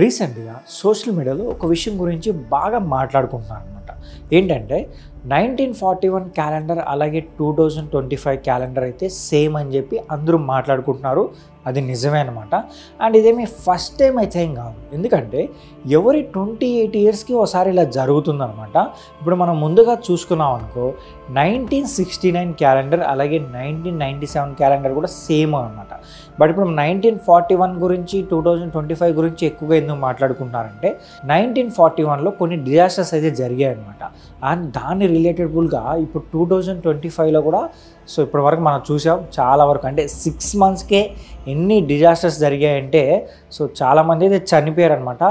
రీసెంట్గా సోషల్ మీడియాలో ఒక విషయం గురించి బాగా మాట్లాడుకుంటున్నారు అనమాట. ఏంటంటే 1941 క్యాలెండర్ అలాగే 2025 క్యాలెండర్ అయితే సేమ్ అని చెప్పి అందరూ మాట్లాడుకుంటున్నారు. అది నిజమే అనమాట. అండ్ ఇదేమి ఫస్ట్ టైం అయితే ఏం కాదు, ఎందుకంటే ఎవరి 28 ఇయర్స్కి ఒకసారి ఇలా జరుగుతుందనమాట. ఇప్పుడు మనం ముందుగా చూసుకున్నాం అనుకో 1969 క్యాలెండర్ అలాగే 1997 క్యాలెండర్ కూడా సేమ్ అనమాట. బట్ ఇప్పుడు 1941 గురించి 2025 గురించి ఎక్కువగా ఎందుకు మాట్లాడుకుంటున్నారంటే 1941లో కొన్ని డిజాస్టర్స్ అయితే జరిగాయి అనమాట. అండ్ దాన్ని రిలేటెడ్బుల్గా ఇప్పుడు 2025లో కూడా సో ఇప్పటి వరకు మనం చూసాం చాలా వరకు, అంటే 6 మంత్స్కే ఎన్ని డిజాస్టర్స్ జరిగాయంటే సో చాలామంది అయితే చనిపోయారు అనమాట.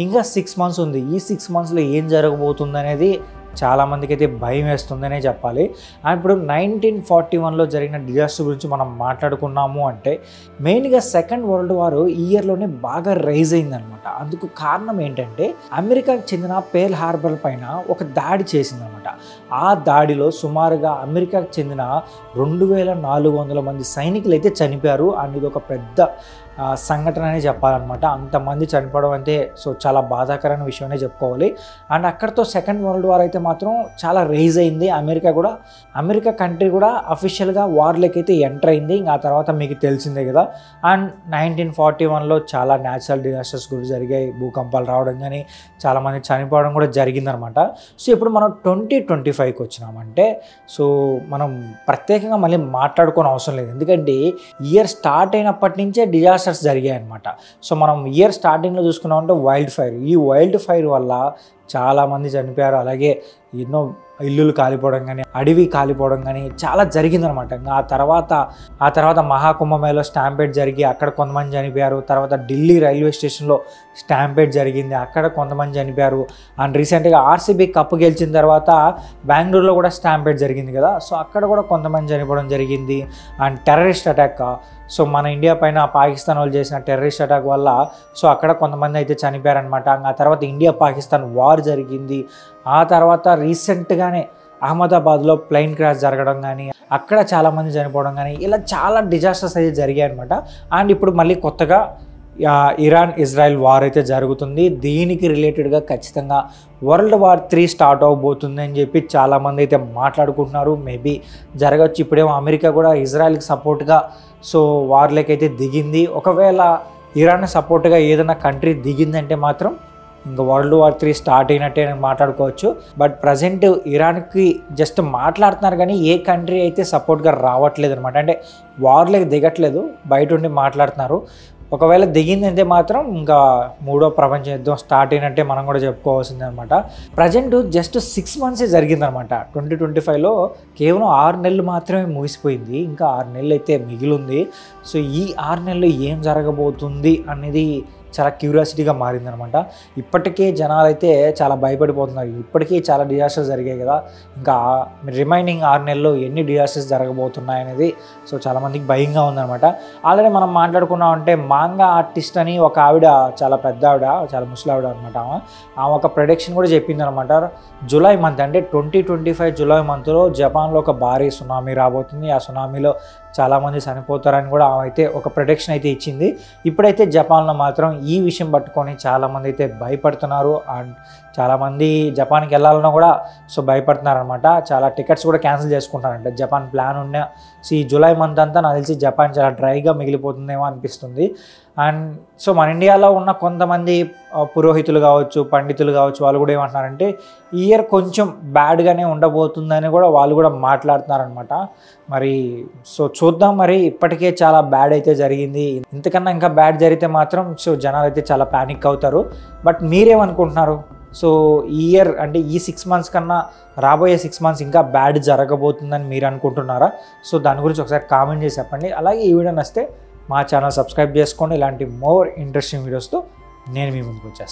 ఇంకా 6 మంత్స్ ఉంది. ఈ 6 మంత్స్లో ఏం జరగబోతుంది అనేది చాలామందికి అయితే భయం వేస్తుందనే చెప్పాలి. అండ్ ఇప్పుడు 1941లో జరిగిన డిజాస్టర్ గురించి మనం మాట్లాడుకున్నాము అంటే మెయిన్గా సెకండ్ వరల్డ్ వార్ ఈ ఇయర్లోనే బాగా రైజ్ అయిందనమాట. అందుకు కారణం ఏంటంటే అమెరికాకు చెందిన పేర్ల్ హార్బర్ పైన ఒక దాడి చేసిందనమాట. ఆ దాడిలో సుమారుగా అమెరికాకు చెందిన 2400 మంది సైనికులు అయితే చనిపోయారు. అండ్ ఇది ఒక పెద్ద సంఘటన అనే చెప్పాలన్నమాట. అంతమంది చనిపోవడం అంటే సో చాలా బాధాకరమైన విషయమే చెప్పుకోవాలి. అండ్ అక్కడితో సెకండ్ వరల్డ్ వార్ అయితే మాత్రం చాలా రైజ్ అయింది. అమెరికా కంట్రీ కూడా అఫీషియల్గా వార్లోకి అయితే ఎంటర్ అయింది. ఇంకా ఆ తర్వాత మీకు తెలిసిందే కదా. అండ్ 1941లో చాలా న్యాచురల్ డిజాస్టర్స్ కూడా జరిగాయి. భూకంపాలు రావడం కానీ చాలామంది చనిపోవడం కూడా జరిగిందనమాట. సో ఇప్పుడు మనం 2025కి వచ్చినామంటే సో మనం ప్రత్యేకంగా మళ్ళీ మాట్లాడుకోని అవసరం లేదు, ఎందుకంటే ఇయర్ స్టార్ట్ అయినప్పటి నుంచే డిజాస్టర్స్ జరిగాయి అనమాట. సో మనం ఇయర్ స్టార్టింగ్లో చూసుకున్నామంటే వైల్డ్ ఫైర్, ఈ వైల్డ్ ఫైర్ వల్ల చాలామంది చనిపోయారు. అలాగే ఎన్నో ఇల్లులు కాలిపోవడం కానీ అడవి కాలిపోవడం కానీ చాలా జరిగిందనమాట. ఆ తర్వాత మహాకుంభమేళలో స్టాంపేడ్ జరిగి అక్కడ కొంతమంది చనిపోయారు. తర్వాత ఢిల్లీ రైల్వే స్టేషన్లో స్టాంపేడ్ జరిగింది, అక్కడ కొంతమంది చనిపోయారు. అండ్ రీసెంట్గా ఆర్సీబీ కప్పు గెలిచిన తర్వాత బెంగళూరులో కూడా స్టాంపేడ్ జరిగింది కదా, సో అక్కడ కూడా కొంతమంది చనిపోవడం జరిగింది. అండ్ టెర్రరిస్ట్ అటాక్, సో మన ఇండియా పైన పాకిస్తాన్ వాళ్ళు చేసిన టెర్రరిస్ట్ అటాక్ వల్ల సో అక్కడ కొంతమంది అయితే చనిపోయారనమాట. ఆ తర్వాత ఇండియా పాకిస్తాన్ వార్ జరిగింది. ఆ తర్వాత రీసెంట్గానే అహ్మదాబాద్లో ప్లెయిన్ క్రాష్ జరగడం కానీ అక్కడ చాలామంది చనిపోవడం కానీ ఇలా చాలా డిజాస్టర్స్ అయితే జరిగాయి అనమాట. అండ్ ఇప్పుడు మళ్ళీ కొత్తగా ఇరాన్ ఇజ్రాయెల్ వార్ అయితే జరుగుతుంది. దీనికి రిలేటెడ్గా ఖచ్చితంగా వరల్డ్ వార్ 3 స్టార్ట్ అవబోతుంది అని చెప్పి చాలామంది అయితే మాట్లాడుకుంటున్నారు. మేబీ జరగచ్చు. ఇప్పుడేమో అమెరికా కూడా ఇజ్రాయెల్కి సపోర్ట్గా సో వార్లోకి అయితే దిగింది. ఒకవేళ ఇరాన్ సపోర్ట్గా ఏదైనా కంట్రీ దిగిందంటే మాత్రం ఇంకా వరల్డ్ వార్ 3 స్టార్ట్ అయినట్టే మాట్లాడుకోవచ్చు. బట్ ప్రజెంట్ ఇరాన్కి జస్ట్ మాట్లాడుతున్నారు కానీ ఏ కంట్రీ అయితే సపోర్ట్గా రావట్లేదు అనమాట. అంటే వార్లోకి దిగట్లేదు, బయట ఉండి మాట్లాడుతున్నారు. ఒకవేళ దిగిందంటే మాత్రం ఇంకా 3వ ప్రపంచ యుద్ధం స్టార్ట్ అయినట్టే మనం కూడా చెప్పుకోవాల్సింది అనమాట. ప్రజెంట్ జస్ట్ 6 మంత్సే జరిగిందనమాట. 2025లో కేవలం 6 నెలలు మాత్రమే ముగిసిపోయింది, ఇంకా 6 నెలలు అయితే మిగిలింది. సో ఈ 6 నెలలు ఏం జరగబోతుంది అనేది చాలా క్యూరియాసిటీగా మారిందనమాట. ఇప్పటికే జనాలు అయితే చాలా భయపడిపోతున్నారు. ఇప్పటికీ చాలా డిజాస్టర్స్ జరిగాయి కదా, ఇంకా రిమైనింగ్ 6 నెలల్లో ఎన్ని డిజాస్టర్స్ జరగబోతున్నాయి అనేది సో చాలామందికి భయంగా ఉందనమాట. ఆల్రెడీ మనం మాట్లాడుకున్నామంటే మాంగా ఆర్టిస్ట్ అని ఒక ఆవిడ, చాలా పెద్ద ఆవిడ, చాలా ముసలి ఆవిడ అనమాట. ఆమె ఒక ప్రెడిక్షన్ కూడా చెప్పిందనమాట. జూలై మంత్ అంటే 2025 జూలై మంత్లో జపాన్లో ఒక భారీ సునామీ రాబోతుంది. ఆ సునామీలో చాలామంది చనిపోతారని కూడా ఆమె అయితే ఒక ప్రెడిక్షన్ అయితే ఇచ్చింది. ఇప్పుడైతే జపాన్లో మాత్రం ఈ విషయం పట్టుకొని చాలామంది అయితే భయపడుతున్నారు. అండ్ చాలామంది జపాన్కి వెళ్ళాలన్నా కూడా సో భయపడుతున్నారు అనమాట. చాలా టికెట్స్ కూడా క్యాన్సిల్ చేసుకుంటారంట. జపాన్ ప్లాన్ ఉన్న ఈ జూలై మంత్ అంతా నాకు తెలిసి జపాన్ చాలా డ్రైగా మిగిలిపోతుందేమో అనిపిస్తుంది. అండ్ సో మన ఇండియాలో ఉన్న కొంతమంది పురోహితులు కావచ్చు, పండితులు కావచ్చు, వాళ్ళు కూడా ఏమంటున్నారంటే ఈ ఇయర్ కొంచెం బ్యాడ్గానే ఉండబోతుందని కూడా వాళ్ళు కూడా మాట్లాడుతున్నారనమాట. మరి సో చూద్దాం. మరి ఇప్పటికే చాలా బ్యాడ్ అయితే జరిగింది, ఇంతకన్నా ఇంకా బ్యాడ్ జరిగితే మాత్రం సో జనాలు అయితే చాలా ప్యానిక్ అవుతారు. బట్ మీరేమనుకుంటున్నారు? సో ఈ ఇయర్ అంటే ఈ 6 మంత్స్ కన్నా రాబోయే 6 మంత్స్ ఇంకా బ్యాడ్ జరగబోతుందని మీరు అనుకుంటున్నారా? సో దాని గురించి ఒకసారి కామెంట్ చేసి చెప్పండి. అలాగే ఈ వీడియో నచ్చితే మా ఛానల్ సబ్స్క్రైబ్ చేసుకోండి. ఇలాంటి మోర్ ఇంట్రెస్టింగ్ వీడియోస్తో నేను మీ ముందుకు వచ్చేస్తాను.